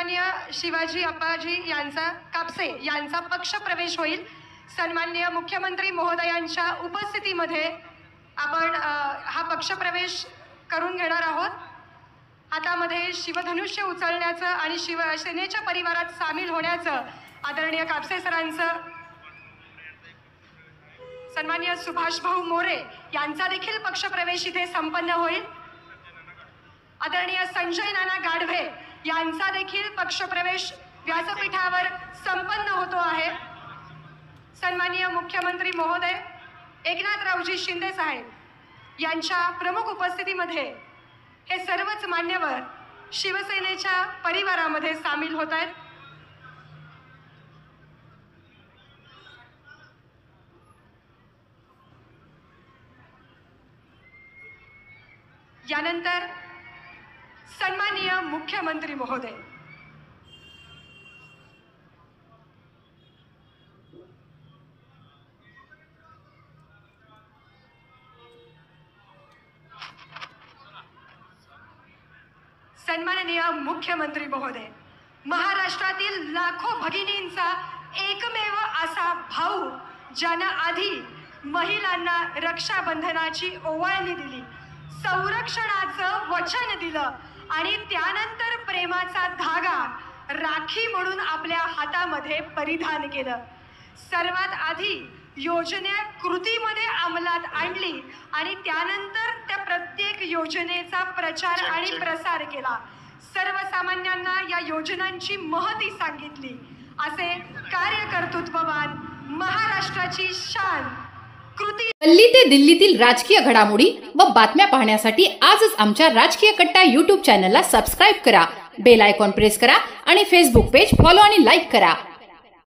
सन्माननीय शिवाजी अप्पाजी यांचा कापसे यांचा पक्ष प्रवेश होईल। सन्माननीय मुख्यमंत्री महोदयांच्या उपस्थितीमध्ये आपण हा पक्ष प्रवेश करून घेणार आहोत। हातामध्ये शिवधनुष्य उचलण्याचं आणि शिवसेनेच्या परिवारात सामील होण्याचं आदरणीय कापसे सरांचं सन्माननीय सुभाष भाऊ मोरे यांचा देखील पक्ष प्रवेश इथे संपन्न होईल। आदरणीय संजय नाना गाढवे यांचा देखील पक्ष प्रवेश व्यासपीठावर संपन्न होतो आहे। सन्माननीय मुख्यमंत्री महोदय एकनाथरावजी शिंदे साहेब यांच्या प्रमुख उपस्थितीमध्ये हे सर्वच मान्यवर शिवसेनेच्या परिवारामध्ये सामील होत आहेत। यानंतर सन्माननीय मुख्यमंत्री महोदय सन्माननीय मुख्यमंत्री महोदय महाराष्ट्रातील लाखो भगिनींचा एकमेव असा भाऊ ज्यानं आधी महिलांना रक्षाबंधनाची ओवाळणी दिली, संरक्षणाचं वचन दिलं आणि त्यानंतर प्रेमाचा धागा राखी म्हणून आपल्या हातामध्ये परिधान केलं। सर्वात आधी योजना कृतीमध्ये अंमलात आणली आणि त्यानंतर त्या प्रत्येक योजनेचा प्रचार आणि प्रसार केला। सर्वसामान्यांना या योजनांची महती सांगितली। असे कार्यकर्तृत्ववान महाराष्ट्राची शान कृती। दिल्ली ते दिल्लीतील राजकीय घडामोडी व बातम्या पाहण्यासाठी आजच आमच्या राजकीय कट्टा YouTube चॅनलला सबस्क्राइब करा, बेल आयकॉन प्रेस करा आणि फेसबुक पेज फॉलो आणि लाईक करा।